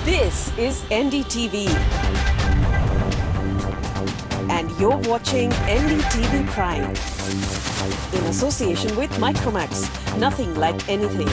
This is NDTV. And you're watching NDTV Prime. In association with Micromax. Nothing like anything.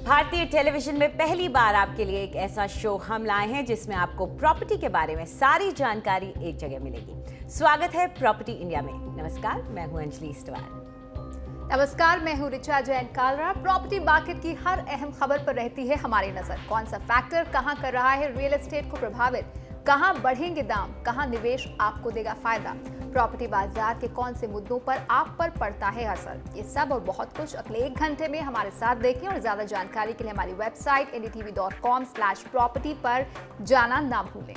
भारतीय television में पहली बार आपके लिए एक ऐसा शो हम लाए हैं जिसमें आपको प्रॉपर्टी के बारे में सारी जानकारी एक जगह मिलेगी। स्वागत है प्रॉपर्टी इंडिया में। नमस्कार, मैं हूं अंजलि इस्टवाल। नमस्कार, मैं हूं रिचा जैन कालरा। प्रॉपर्टी मार्केट की हर अहम खबर पर रहती है हमारी नजर। कौन सा फैक्टर कहां कर रहा है रियल एस्टेट को प्रभावित, कहां बढ़ेंगे दाम, कहां निवेश आपको देगा फायदा, प्रॉपर्टी बाजार के कौन से मुद्दों पर आप पर पड़ता है असर, ये सब और बहुत कुछ अगले 1 घंटे में हमारे साथ देखें। और ज्यादा जानकारी के लिए हमारी वेबसाइट ndtv.com/property पर जाना ना भूलें।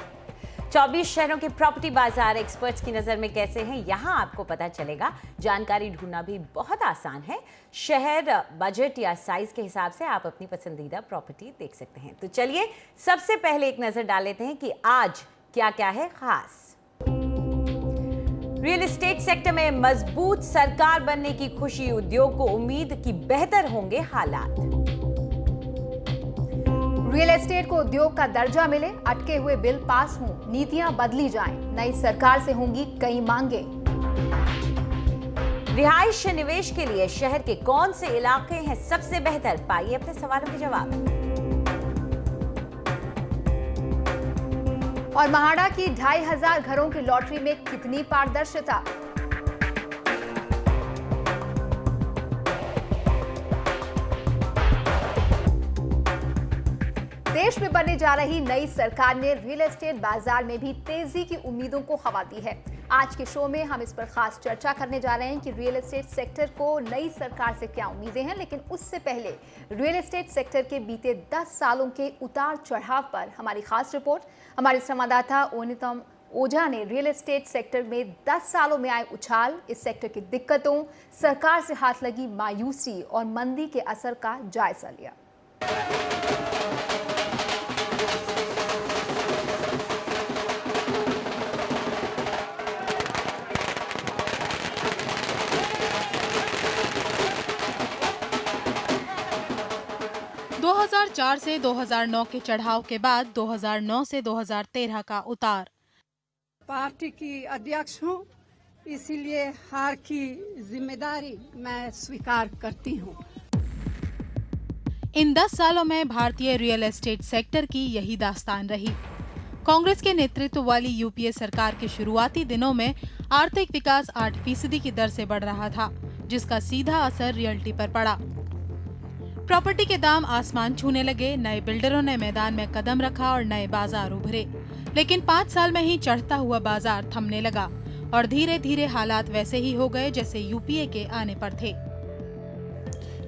24 शहरों के प्रॉपर्टी बाजार एक्सपर्ट्स की नजर में कैसे हैं, यहाँ आपको पता चलेगा। जानकारी ढूंढना भी बहुत आसान है। शहर, बजट या साइज के हिसाब से आप अपनी पसंदीदा प्रॉपर्टी देख सकते हैं। तो चलिए सबसे पहले एक नजर डाल लेते हैं कि आज क्या क्या है खास। रियल एस्टेट सेक्टर में मजबूत सरकार बनने की खुशी, उद्योग को उम्मीद की बेहतर होंगे हालात। रियल एस्टेट को उद्योग का दर्जा मिले, अटके हुए बिल पास हों, नीतियां बदली जाएं, नई सरकार से होंगी कई मांगे। रिहाइश निवेश के लिए शहर के कौन से इलाके हैं सबसे बेहतर, पाइए अपने सवालों के जवाब। और महाड़ा की 2500 घरों की लॉटरी में कितनी पारदर्शिता। देश में बनने जा रही नई सरकार ने रियल एस्टेट बाजार में भी तेजी की उम्मीदों को हवा दी है। आज के शो में हम इस पर खास चर्चा करने जा रहे हैं कि रियल एस्टेट सेक्टर को नई सरकार से क्या उम्मीदें हैं। लेकिन उससे पहले रियल एस्टेट सेक्टर के बीते 10 सालों के उतार चढ़ाव पर हमारी खास रिपोर्ट। हमारे संवाददाता ओनितम ओझा ने रियल एस्टेट सेक्टर में 10 सालों में आए उछाल, इस सेक्टर की दिक्कतों, सरकार से हाथ लगी मायूसी और मंदी के असर का जायजा लिया। 2004 से 2009 के चढ़ाव के बाद 2009 से 2013 का उतार। पार्टी की अध्यक्ष हूँ, इसीलिए हार की जिम्मेदारी मैं स्वीकार करती हूँ। इन 10 सालों में भारतीय रियल एस्टेट सेक्टर की यही दास्तान रही। कांग्रेस के नेतृत्व वाली यूपीए सरकार के शुरुआती दिनों में आर्थिक विकास 8% की दर से बढ़ रहा था, जिसका सीधा असर रियल्टी पर पड़ा। प्रॉपर्टी के दाम आसमान छूने लगे, नए बिल्डरों ने मैदान में कदम रखा और नए बाजार उभरे। लेकिन 5 साल में ही चढ़ता हुआ बाजार थमने लगा और धीरे धीरे हालात वैसे ही हो गए जैसे यूपीए के आने पर थे।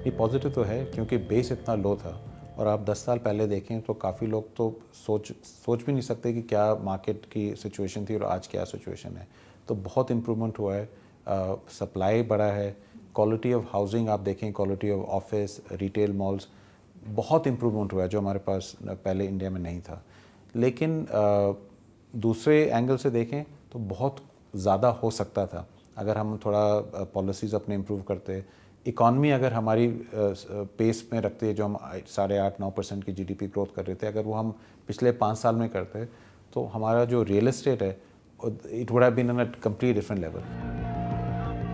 ये पॉजिटिव तो है क्योंकि बेस इतना लो था और आप 10 साल पहले देखें तो काफ़ी लोग तो सोच भी नहीं सकते कि क्या मार्केट की सिचुएशन थी और आज क्या सिचुएशन है। तो बहुत इम्प्रूवमेंट हुआ है, सप्लाई बढ़ा है, क्वालिटी ऑफ हाउसिंग आप देखें, quality of office, retail malls, बहुत इम्प्रूवमेंट हुआ है जो हमारे पास पहले इंडिया में नहीं था। लेकिन दूसरे एंगल से देखें तो बहुत ज़्यादा हो सकता था अगर हम थोड़ा पॉलिसीज़ अपने इम्प्रूव करते, इकॉनमी अगर हमारी पेस में रखते जो हम 8.5-9% की जीडीपी ग्रोथ कर रहे थे, अगर वो हम पिछले 5 साल में करते तो हमारा जो रियल एस्टेट है it would have been on a complete different level.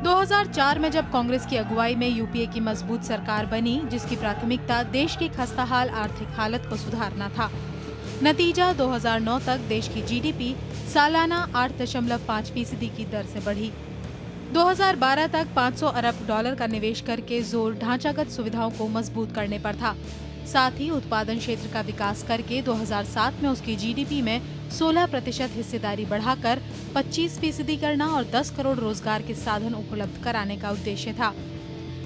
2004 में जब कांग्रेस की अगुवाई में यूपीए की मजबूत सरकार बनी, जिसकी प्राथमिकता देश की खस्ताहाल आर्थिक हालत को सुधारना था। नतीजा 2009 तक देश की जीडीपी सालाना 8.5% की दर से बढ़ी। 2012 तक 500 अरब डॉलर का निवेश करके जोर ढांचागत सुविधाओं को मजबूत करने पर था। साथ ही उत्पादन क्षेत्र का विकास करके 2007 में उसकी जीडीपी में 16% हिस्सेदारी बढ़ाकर 25% करना और 10 करोड़ रोजगार के साधन उपलब्ध कराने का उद्देश्य था।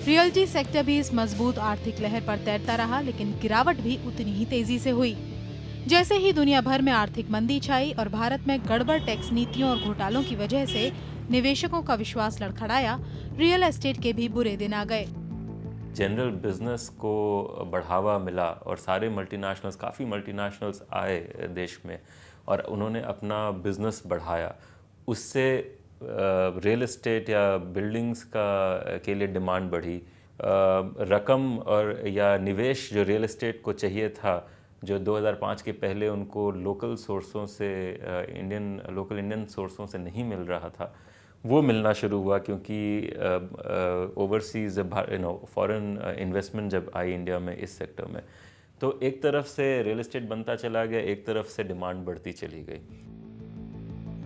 रियल्टी सेक्टर भी इस मजबूत आर्थिक लहर पर तैरता रहा, लेकिन गिरावट भी उतनी ही तेजी से हुई। जैसे ही दुनिया भर में आर्थिक मंदी छाई और भारत में गड़बड़ टैक्स नीतियों और घोटालों की वजह से निवेशकों का विश्वास लड़खड़ाया, रियल एस्टेट के भी बुरे दिन आ गए। जनरल बिजनेस को बढ़ावा मिला और सारे मल्टीनेशनल्स, काफ़ी मल्टीनेशनल्स आए देश में और उन्होंने अपना बिजनेस बढ़ाया। उससे रियल एस्टेट या बिल्डिंग्स के लिए डिमांड बढ़ी। रकम और या निवेश जो रियल एस्टेट को चाहिए था, जो 2005 के पहले उनको लोकल सोर्सों से, लोकल इंडियन सोर्सों से नहीं मिल रहा था, वो मिलना शुरू हुआ क्योंकि ओवरसीज़ फॉरेन इन्वेस्टमेंट जब आई इंडिया में इस सेक्टर में, तो एक तरफ से रियल एस्टेट बनता चला गया, एक तरफ से डिमांड बढ़ती चली गई।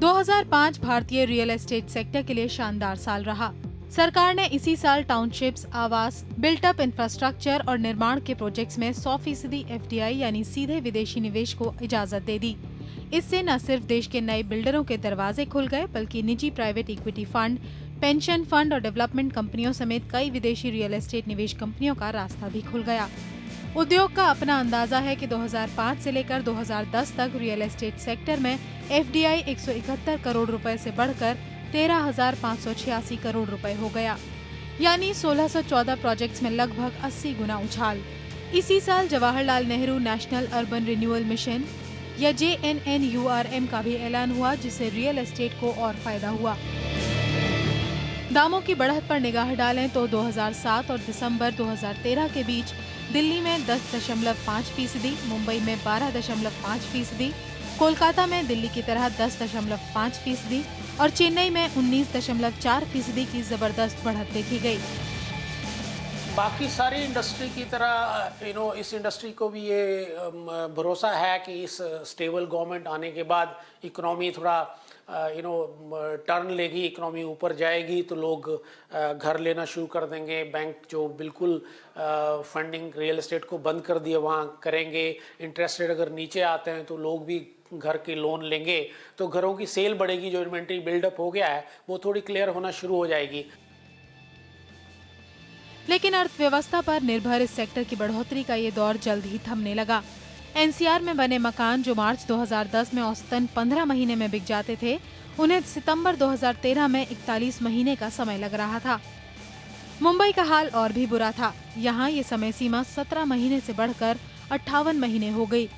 2005 भारतीय रियल एस्टेट सेक्टर के लिए शानदार साल रहा। सरकार ने इसी साल टाउनशिप्स, आवास, बिल्ट अप इंफ्रास्ट्रक्चर और निर्माण के प्रोजेक्ट्स में 100% FDI यानी सीधे विदेशी निवेश को इजाजत दे दी। इससे न सिर्फ देश के नए बिल्डरों के दरवाजे खुल गए, बल्कि निजी private equity fund, pension fund और डेवलपमेंट कंपनियों समेत कई विदेशी रियल एस्टेट निवेश कंपनियों का रास्ता भी खुल गया। उद्योग का अपना अंदाजा है कि 2005 से लेकर 2010 तक रियल एस्टेट सेक्टर में FDI 171 करोड़ रुपए से बढ़कर 13,586 करोड़ रुपए हो गया, यानी 1614 प्रोजेक्ट्स में लगभग 80 गुना उछाल। इसी साल Jawaharlal Nehru national urban renewal mission या JNNURM का भी ऐलान हुआ, जिससे रियल एस्टेट को और फायदा हुआ। दामों की बढ़त पर निगाह डालें तो 2007 और दिसंबर 2013 के बीच दिल्ली में 10.5%, मुंबई में 12.5%, कोलकाता में दिल्ली की तरह 10.5% और चेन्नई में 19.4% की जबरदस्त बढ़त देखी गई। बाकी सारी इंडस्ट्री की तरह इस इंडस्ट्री को भी ये भरोसा है कि इस स्टेबल गवर्नमेंट आने के बाद इकोनॉमी थोड़ा टर्न लेगी, इकोनॉमी ऊपर जाएगी तो लोग घर लेना शुरू कर देंगे। बैंक जो बिल्कुल फंडिंग रियल एस्टेट को बंद कर दिए वहाँ करेंगे। इंटरेस्ट रेट अगर नीचे आते हैं तो लोग भी घर के लोन लेंगे, तो घरों की सेल बढ़ेगी। जो इन्वेंट्री बिल्डअप हो गया है वो थोड़ी क्लियर होना शुरू हो जाएगी। लेकिन अर्थव्यवस्था पर निर्भर इस सेक्टर की बढ़ोतरी का ये दौर जल्द ही थमने लगा। NCR में बने मकान जो मार्च 2010 में औसतन 15 महीने में बिक जाते थे, उन्हें सितंबर 2013 में 41 महीने का समय लग रहा था। मुंबई का हाल और भी बुरा था। यहाँ ये समय सीमा 17 महीने से बढ़कर 58 महीने हो गई।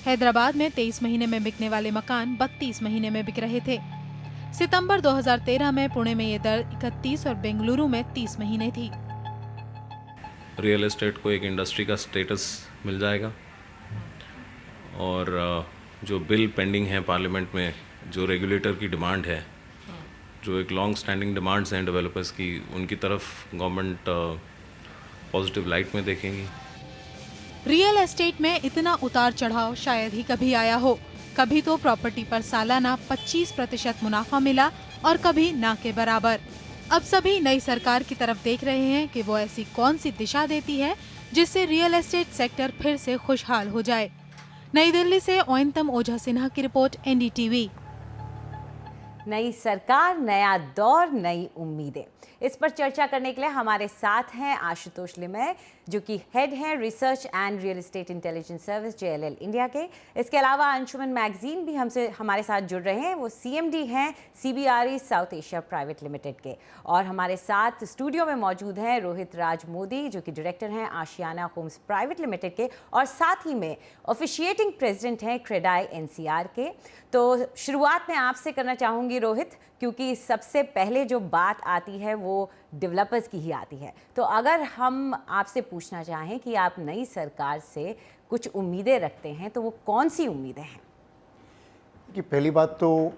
हैदराबाद में 23 महीने में बिकने वाले मकान 32 महीने में बिक रहे थे। सितंबर 2013 में पुणे में ये दर 31 और बेंगलुरु में 30 महीने थी। रियल एस्टेट को एक इंडस्ट्री का स्टेटस मिल जाएगा और जो बिल पेंडिंग है पार्लियामेंट में, जो रेगुलेटर की डिमांड है, जो एक लॉन्ग स्टैंडिंग डिमांड्स हैं डेवलपर्स की, उनकी तरफ गवर्नमेंट पॉजिटिव लाइट में देखेंगी। रियल एस्टेट में इतना उतार चढ़ाव शायद ही कभी आया हो। कभी तो प्रॉपर्टी पर सालाना 25% मुनाफा मिला और कभी ना के बराबर। अब सभी नई सरकार की तरफ देख रहे हैं कि वो ऐसी कौन सी दिशा देती है जिससे रियल एस्टेट सेक्टर फिर से खुशहाल हो जाए। नई दिल्ली से ओयंतम ओझा सिन्हा की रिपोर्ट, NDTV। नई सरकार, नया दौर, नई उम्मीदें, इस पर चर्चा करने के लिए हमारे साथ हैं आशुतोष लिमय, जो कि हेड हैं research and real estate intelligence service JLL India के। इसके अलावा अंशुमन मैगजीन भी हमारे साथ जुड़ रहे हैं। वो CMD हैं CBRE south Asia private limited के। और हमारे साथ स्टूडियो में मौजूद हैं रोहित राज मोदी, जो कि डायरेक्टर हैं आशियाना होम्स प्राइवेट लिमिटेड के, और साथ ही में ऑफिशिएटिंग प्रेसिडेंट हैं क्रेडाई NCR के। तो शुरुआत में आपसे करना चाहूँगी रोहित, क्योंकि सबसे पहले जो बात आती है वो डेवलपर्स की ही आती है। तो अगर हम आपसे पूछना चाहें कि आप नई सरकार से कुछ उम्मीदें रखते हैं, तो वो कौन सी उम्मीदें हैं? कि पहली बात तो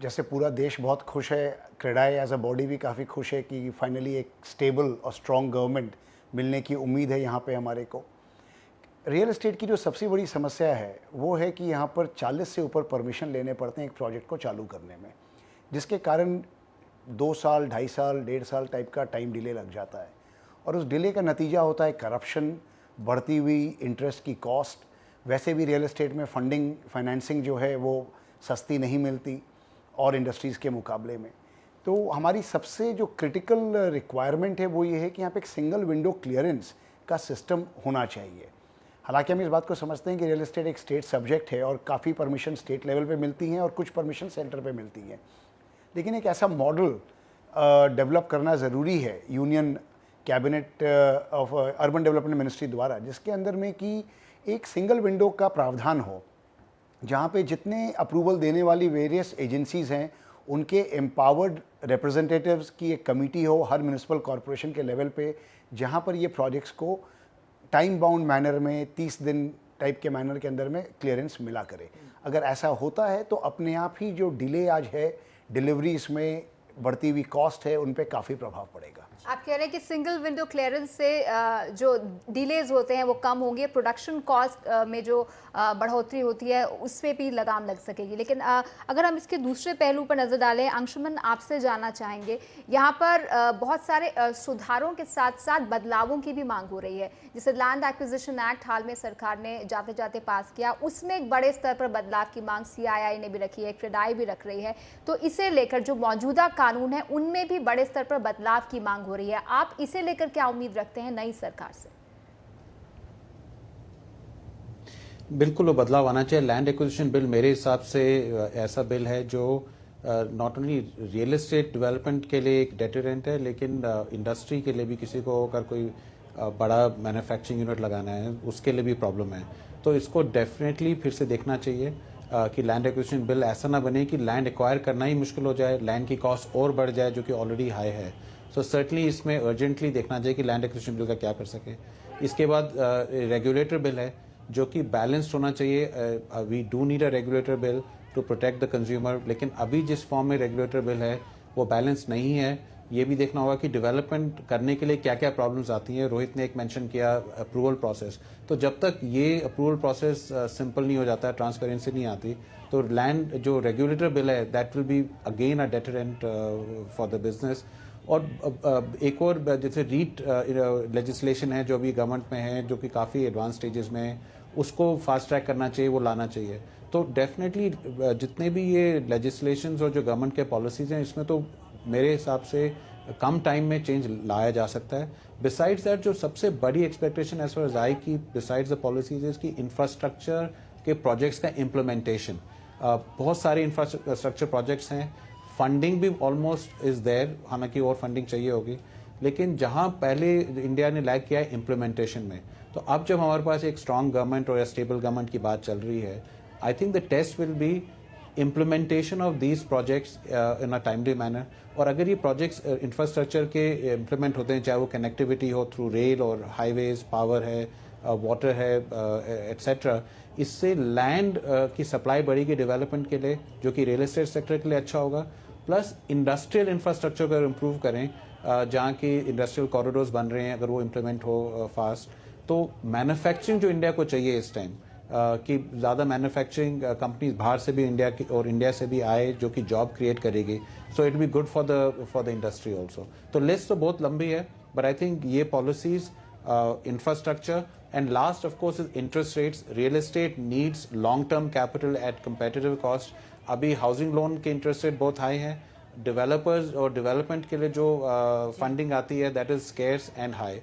जैसे पूरा देश बहुत खुश है, क्रेडाई एज अ बॉडी भी काफ़ी खुश है कि फाइनली एक स्टेबल और स्ट्रॉन्ग गवर्नमेंट मिलने की उम्मीद है यहाँ पे हमारे को। रियल एस्टेट की जो सबसे बड़ी समस्या है वो है कि यहाँ पर 40 से ऊपर परमिशन लेने पड़ते हैं एक प्रोजेक्ट को चालू करने में, जिसके कारण 2 साल, 2.5 साल, 1.5 साल टाइप का टाइम डिले लग जाता है। और उस डिले का नतीजा होता है करप्शन, बढ़ती हुई इंटरेस्ट की कॉस्ट। वैसे भी रियल एस्टेट में फंडिंग, फाइनेंसिंग जो है वो सस्ती नहीं मिलती और इंडस्ट्रीज़ के मुकाबले में। तो हमारी सबसे जो क्रिटिकल रिक्वायरमेंट है वो ये है कि यहाँ पे एक सिंगल विंडो क्लियरेंस का सिस्टम होना चाहिए। हालांकि हम इस बात को समझते हैं कि रियल एस्टेट एक स्टेट सब्जेक्ट है और काफ़ी परमिशन स्टेट लेवल पे मिलती हैं और कुछ परमिशन सेंटर पे मिलती हैं, लेकिन एक ऐसा मॉडल डेवलप करना ज़रूरी है union cabinet of urban development ministry द्वारा, जिसके अंदर में कि एक सिंगल विंडो का प्रावधान हो, जहाँ पे जितने अप्रूवल देने वाली वेरियस एजेंसीज़ हैं उनके एम्पावर्ड रिप्रेजेंटेटिव्स की एक कमेटी हो हर म्यूनिसिपल कॉरपोरेशन के लेवल पे, जहाँ पर ये प्रोजेक्ट्स को टाइम बाउंड मैनर में 30 दिन टाइप के मैनर के अंदर में क्लियरेंस मिला करे। अगर ऐसा होता है तो अपने आप ही जो डिले आज है डिलीवरीज में, बढ़ती हुई कॉस्ट है, उन पे काफ़ी प्रभाव पड़ेगा। आप कह रहे हैं कि सिंगल विंडो क्लियरेंस से जो डिलेज होते हैं वो कम होंगे, प्रोडक्शन कॉस्ट में जो बढ़ोतरी होती है उस पर भी लगाम लग सकेगी। लेकिन अगर हम इसके दूसरे पहलू पर नज़र डालें, अंशुमन आपसे जानना चाहेंगे, यहाँ पर बहुत सारे सुधारों के साथ साथ बदलावों की भी मांग हो रही है। जैसे लैंड एक्विजिशन एक्ट हाल में सरकार ने जाते जाते पास किया, उसमें एक बड़े स्तर पर बदलाव की मांग CII ने भी रखी है, क्रेडाई भी रख रही है। तो इसे लेकर जो मौजूदा कानून है उनमें भी बड़े स्तर पर बदलाव की मांग हो रही है। आप इसे लेकर क्या उम्मीद रखते हैं नई सरकार से? बिल्कुल वो बदलाव आना चाहिए। लैंड एक्विजिशन बिल मेरे हिसाब से ऐसा बिल है जो not only real estate development के लिए एक डेटरेंट है, लेकिन इंडस्ट्री के लिए भी, किसी को अगर कोई बड़ा मैन्युफैक्चरिंग यूनिट लगाना है उसके लिए भी प्रॉब्लम है। तो इसको डेफिनेटली फिर से देखना चाहिए कि लैंड एक्विजिशन बिल ऐसा ना बने कि लैंड एक्वायर करना ही मुश्किल हो जाए, लैंड की कॉस्ट और बढ़ जाए जो कि ऑलरेडी हाई है। सो सर्टनली इसमें अर्जेंटली देखना चाहिए कि लैंड एक्विजिशन बिल का क्या कर सके। इसके बाद रेगुलेटर बिल है जो कि बैलेंस्ड होना चाहिए। We do need a regulator bill to protect the consumer, लेकिन अभी जिस फॉर्म में रेगुलेटर बिल है वो बैलेंस नहीं है। ये भी देखना होगा कि डेवलपमेंट करने के लिए क्या क्या प्रॉब्लम्स आती हैं। रोहित ने एक मेंशन किया अप्रूवल प्रोसेस, तो जब तक ये अप्रूवल प्रोसेस सिंपल नहीं हो जाता, ट्रांसपेरेंसी नहीं आती, तो लैंड जो रेगुलेटर बिल है that will be again a deterrent for the business. और एक और जैसे रीट लेजिस्लेशन है जो अभी गवर्नमेंट में है, जो कि काफ़ी एडवांस स्टेजेस में है, उसको फास्ट ट्रैक करना चाहिए, वो लाना चाहिए। तो डेफिनेटली जितने भी ये लेजिस्लेशंस और जो गवर्नमेंट के पॉलिसीज़ हैं, इसमें तो मेरे हिसाब से कम टाइम में चेंज लाया जा सकता है। बिसाइड्स दैट जो सबसे बड़ी expectation as far as I की besides the policies is key infrastructure के प्रोजेक्ट्स का इम्प्लीमेंटेशन। बहुत सारे इंफ्रास्ट्रक्चर प्रोजेक्ट्स हैं, फंडिंग भी ऑलमोस्ट इज देयर, हालांकि और फंडिंग चाहिए होगी, लेकिन जहां पहले इंडिया ने लैग किया है इम्प्लीमेंटेशन में। तो अब जब हमारे पास एक स्ट्रॉन्ग गवर्नमेंट और स्टेबल गवर्नमेंट की बात चल रही है, I think the test will be implementation of these projects in a timely manner। और अगर ये प्रोजेक्ट्स इंफ्रास्ट्रक्चर के इम्प्लीमेंट होते हैं, चाहे वो कनेक्टिविटी हो थ्रू रेल और हाईवेज, पावर है, वाटर है, एट्सेट्रा, इससे लैंड की सप्लाई बढ़ेगी डेवलपमेंट के लिए, जो कि रियल एस्टेट सेक्टर के लिए अच्छा होगा। प्लस इंडस्ट्रियल इंफ्रास्ट्रक्चर को इम्प्रूव करें, जहाँ की इंडस्ट्रियल कॉरिडोर्स बन रहे हैं, अगर वो इम्प्लीमेंट हो फास्ट, तो मैन्युफैक्चरिंग जो इंडिया को चाहिए इस टाइम, कि ज़्यादा मैन्युफैक्चरिंग कंपनीज बाहर से भी इंडिया की और इंडिया से भी आए, जो कि जॉब क्रिएट करेगी। So it be good for the industry also. तो लिस्ट तो बहुत लंबी है, बट आई थिंक ये policies, infrastructure and last of course is interest rates. Real estate needs long term capital eight competitive cost. अभी housing loan के interest rate बहुत high हैं, डेवलपर्स और डेवलपमेंट के लिए जो फंडिंग आती है that is scarce and high.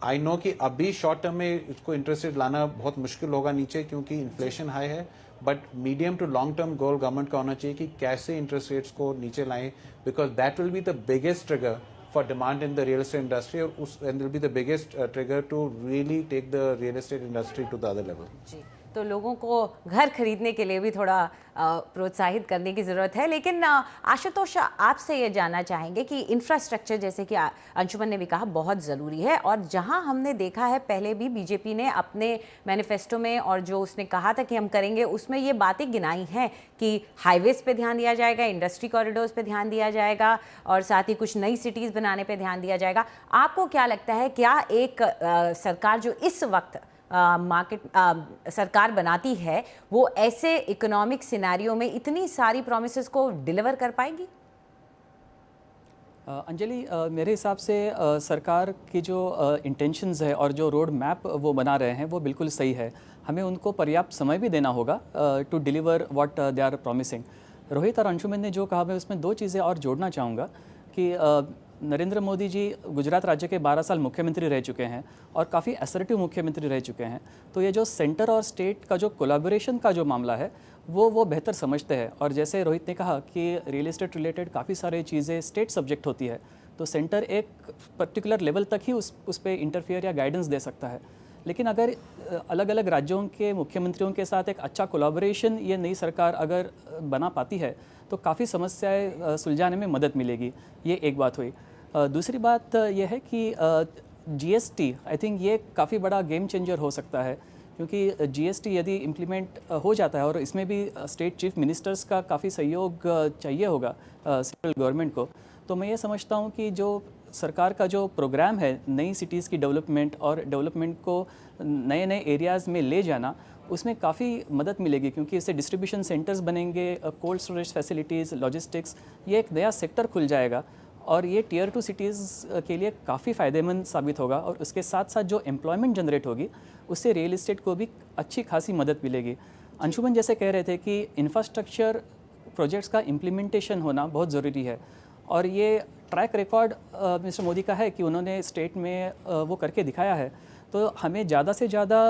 I know कि अभी शॉर्ट टर्म में इसको इंटरेस्ट रेट लाना बहुत मुश्किल होगा नीचे, क्योंकि इन्फ्लेशन हाई है, but medium to long term goal government का होना चाहिए कि कैसे इंटरेस्ट रेट्स को नीचे लाएं, because that will be the biggest trigger for demand in the real estate industry, और उस and will be the biggest trigger to really take the real estate industry to the other level. जी, तो लोगों को घर खरीदने के लिए भी थोड़ा प्रोत्साहित करने की ज़रूरत है। लेकिन आशुतोष, आपसे ये जानना चाहेंगे कि इंफ्रास्ट्रक्चर, जैसे कि अंशुमन ने भी कहा, बहुत ज़रूरी है, और जहां हमने देखा है पहले भी बीजेपी ने अपने मैनिफेस्टो में, और जो उसने कहा था कि हम करेंगे, उसमें ये बातें गिनाई हैं कि हाईवेज़ पे ध्यान दिया जाएगा, इंडस्ट्री कॉरिडोर्स पे ध्यान दिया जाएगा, और साथ ही कुछ नई सिटीज़ बनाने पे ध्यान दिया जाएगा। आपको क्या लगता है, क्या एक सरकार जो इस वक्त सरकार बनाती है, वो ऐसे इकोनॉमिक सिनेरियो में इतनी सारी प्रॉमिसेस को डिलीवर कर पाएगी? अंजलि, मेरे हिसाब से सरकार की जो इंटेंशंस है और जो रोड मैप वो बना रहे हैं वो बिल्कुल सही है। हमें उनको पर्याप्त समय भी देना होगा to deliver what they are promising. Rohit और अंशुमन ने जो कहा, मैं उसमें दो चीज़ें और जोड़ना चाहूँगा कि नरेंद्र मोदी जी गुजरात राज्य के 12 साल मुख्यमंत्री रह चुके हैं और काफ़ी असर्टिव मुख्यमंत्री रह चुके हैं। तो ये जो सेंटर और स्टेट का जो कोलैबोरेशन का जो मामला है, वो बेहतर समझते हैं। और जैसे रोहित ने कहा कि रियल एस्टेट रिलेटेड काफ़ी सारी चीज़ें स्टेट सब्जेक्ट होती है, तो सेंटर एक पर्टिकुलर लेवल तक ही उस पर इंटरफेयर या गाइडेंस दे सकता है। लेकिन अगर अलग अलग राज्यों के मुख्यमंत्रियों के साथ एक अच्छा कोलैबोरेशन ये नई सरकार अगर बना पाती है तो काफ़ी समस्याएं सुलझाने में मदद मिलेगी। ये एक बात हुई। दूसरी बात यह है कि जीएसटी, आई थिंक ये काफ़ी बड़ा गेम चेंजर हो सकता है, क्योंकि जीएसटी यदि इम्प्लीमेंट हो जाता है और इसमें भी स्टेट चीफ मिनिस्टर्स का काफ़ी सहयोग चाहिए होगा सेंट्रल गवर्नमेंट को, तो मैं ये समझता हूँ कि जो सरकार का जो प्रोग्राम है नई सिटीज़ की डेवलपमेंट और डेवलपमेंट को नए नए एरियाज़ में ले जाना, उसमें काफ़ी मदद मिलेगी, क्योंकि इससे डिस्ट्रीब्यूशन सेंटर्स बनेंगे, कोल्ड स्टोरेज फैसिलिटीज़, लॉजिस्टिक्स, ये एक नया सेक्टर खुल जाएगा और ये टियर 2 सिटीज़ के लिए काफ़ी फ़ायदेमंद साबित होगा। और उसके साथ साथ जो एम्प्लॉयमेंट जनरेट होगी उससे रियल इस्टेट को भी अच्छी खासी मदद मिलेगी। अंशुमन जैसे कह रहे थे कि इंफ्रास्ट्रक्चर प्रोजेक्ट्स का इम्प्लीमेंटेशन होना बहुत ज़रूरी है, और ये ट्रैक रिकॉर्ड मिस्टर मोदी का है कि उन्होंने स्टेट में वो करके दिखाया है। तो हमें ज़्यादा से ज़्यादा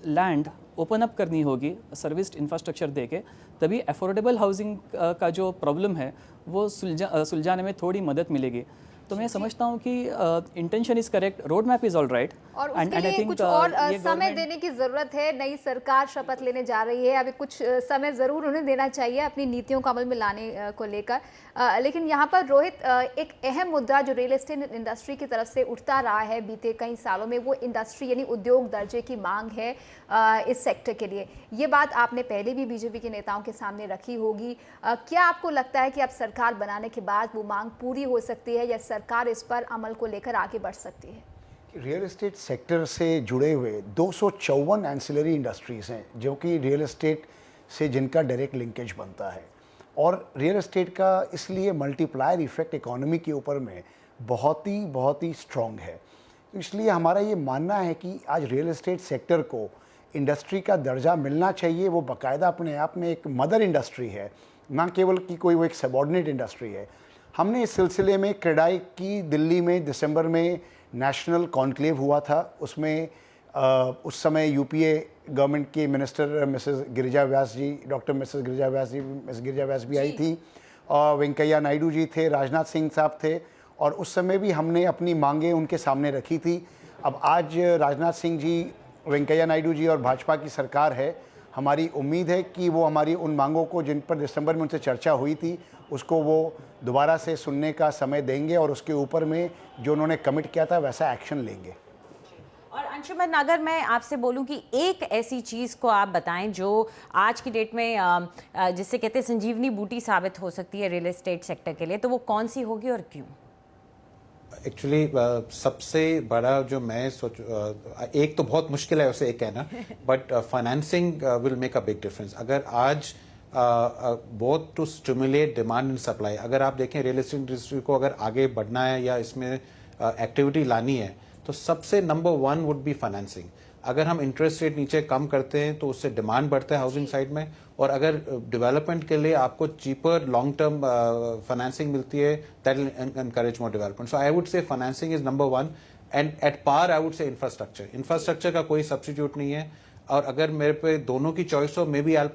लैंड ओपन अप करनी होगी सर्विस्ड इंफ्रास्ट्रक्चर देके, तभी अफोर्डेबल हाउसिंग का जो प्रॉब्लम है वो सुलझाने में थोड़ी मदद मिलेगी। तो मैं समझता हूँ कि intention is correct, road map is all right, और उसके लिए कुछ और समय देने की ज़रूरत है। नई सरकार शपथ लेने जा रही है, अभी कुछ समय ज़रूर उन्हें देना चाहिए अपनी नीतियों को अमल में लाने को लेकर। लेकिन यहाँ पर रोहित, एक अहम मुद्दा जो रियल एस्टेट इंडस्ट्री की तरफ से उठता रहा है बीते कई सालों में, वो इंडस्ट्री यानी उद्योग दर्जे की मांग है इस सेक्टर के लिए। ये बात आपने पहले भी बीजेपी के नेताओं के सामने रखी होगी। क्या आपको लगता है कि अब सरकार बनाने के बाद वो मांग पूरी हो सकती है या सरकार इस पर अमल को लेकर आगे बढ़ सकती है? रियल एस्टेट सेक्टर से जुड़े हुए 254 एंसिलरी इंडस्ट्रीज़ हैं जो कि रियल एस्टेट से जिनका डायरेक्ट लिंकेज बनता है, और रियल एस्टेट का इसलिए मल्टीप्लायर इफेक्ट इकोनॉमी के ऊपर में बहुत ही स्ट्रॉन्ग है। तो इसलिए हमारा ये मानना है कि आज रियल एस्टेट सेक्टर को इंडस्ट्री का दर्जा मिलना चाहिए। वो बाकायदा अपने आप में एक मदर इंडस्ट्री है, ना केवल कि कोई वो एक सबॉर्डिनेट इंडस्ट्री है। हमने इस सिलसिले में क्रेडाई की दिल्ली में दिसंबर में नेशनल कॉन्क्लेव हुआ था, उसमें उस समय यूपीए गवर्नमेंट के मिनिस्टर मिसेस गिरिजा व्यास जी, डॉक्टर मिसेस गिरिजा व्यास भी आई थी, और वेंकैया नायडू जी थे, राजनाथ सिंह साहब थे, और उस समय भी हमने अपनी मांगें उनके सामने रखी थी। अब आज राजनाथ सिंह जी, वेंकैया नायडू जी और भाजपा की सरकार है, हमारी उम्मीद है कि वो हमारी उन मांगों को जिन पर दिसंबर में उनसे चर्चा हुई थी उसको वो दोबारा से सुनने का समय देंगे और उसके ऊपर में जो उन्होंने कमिट किया था वैसा एक्शन लेंगे। और अंशुमन, अगर मैं आपसे बोलूं कि एक ऐसी चीज़ को आप बताएं जो आज की डेट में जिससे कहते हैं संजीवनी बूटी साबित हो सकती है रियल एस्टेट सेक्टर के लिए, तो वो कौन सी होगी और क्यों? एक्चुअली सबसे बड़ा जो मैं सोच, एक तो बहुत मुश्किल है उसे एक कहना, but financing will make a big difference. अगर आज both to stimulate demand and supply, अगर आप देखें रियल एस्टेट इंडस्ट्री को अगर आगे बढ़ना है या इसमें एक्टिविटी लानी है तो सबसे नंबर 1 वुड बी फाइनेंसिंग। अगर हम इंटरेस्ट रेट नीचे कम करते हैं तो उससे डिमांड बढ़ता है हाउसिंग साइड में, और अगर डेवलपमेंट के लिए आपको चीपर लॉन्ग टर्म फाइनेंसिंग मिलती है, that will encourage more development. So I would say financing is number 1, and at par I would say infrastructure का कोई सब्स्टिट्यूट नहीं है। और अगर मेरे पे दोनों की चॉइस हो, maybe I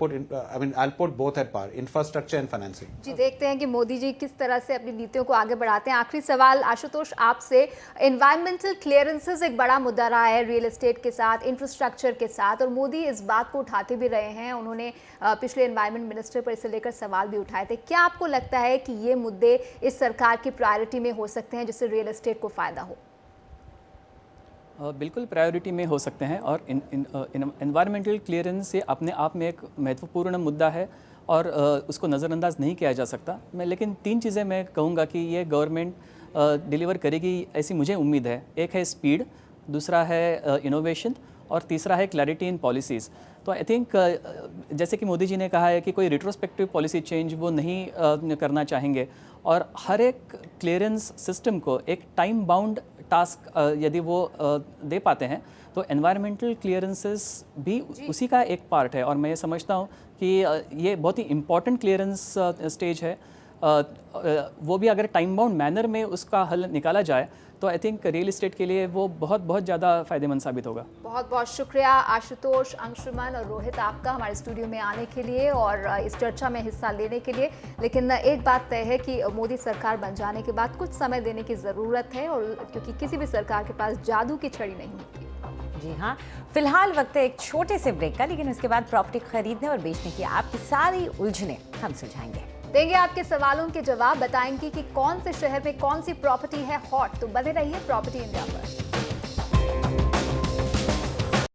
will put both at par, infrastructure and financing. जी, देखते हैं कि मोदी जी किस तरह से अपनी नीतियों को आगे बढ़ाते हैं। आखिरी सवाल आशुतोष आपसे, एनवायरमेंटल क्लियरेंसेस एक बड़ा मुद्दा रहा है रियल एस्टेट के साथ, इंफ्रास्ट्रक्चर के साथ, और मोदी इस बात को उठाते भी रहे हैं। उन्होंने पिछले एनवायरमेंट मिनिस्टर पर इसे लेकर सवाल भी उठाए थे। क्या आपको लगता है कि ये मुद्दे इस सरकार की प्रायोरिटी में हो सकते हैं जिससे रियल एस्टेट को फायदा हो? बिल्कुल प्रायोरिटी में हो सकते हैं, और एनवायरमेंटल क्लियरेंस ये अपने आप में एक महत्वपूर्ण मुद्दा है और उसको नज़रअंदाज नहीं किया जा सकता। मैं लेकिन 3 चीज़ें मैं कहूँगा कि ये गवर्नमेंट डिलीवर करेगी ऐसी मुझे उम्मीद है। एक है स्पीड, दूसरा है इनोवेशन, और तीसरा है क्लैरिटी इन पॉलिसीज़। तो आई थिंक जैसे कि मोदी जी ने कहा है कि कोई रिट्रोस्पेक्टिव पॉलिसी चेंज वो नहीं करना चाहेंगे, और हर एक क्लियरेंस सिस्टम को एक टाइम बाउंड टास्क यदि वो दे पाते हैं तो एनवायरमेंटल क्लियरेंसेस भी उसी का एक पार्ट है। और मैं ये समझता हूँ कि ये बहुत ही इम्पॉर्टेंट क्लियरेंस स्टेज है। वो भी अगर टाइम बाउंड मैनर में उसका हल निकाला जाए तो आई थिंक रियल इस्टेट के लिए वो बहुत बहुत ज़्यादा फ़ायदेमंद साबित होगा। बहुत बहुत शुक्रिया आशुतोष, अंशुमन और रोहित आपका हमारे स्टूडियो में आने के लिए और इस चर्चा में हिस्सा लेने के लिए। लेकिन एक बात तय है कि मोदी सरकार बन जाने के बाद कुछ समय देने की ज़रूरत है, और क्योंकि किसी भी सरकार के पास जादू की छड़ी नहीं होती। जी हाँ, फिलहाल वक्त है एक छोटे से ब्रेक का, लेकिन उसके बाद प्रॉपर्टी खरीदने और बेचने की आपकी सारी उलझनें हम सुलझाएंगे। देंगे आपके सवालों के जवाब, बताएंगे कि कौन से शहर में कौन सी प्रॉपर्टी है हॉट। तो बने रहिए प्रॉपर्टी इंडिया पर।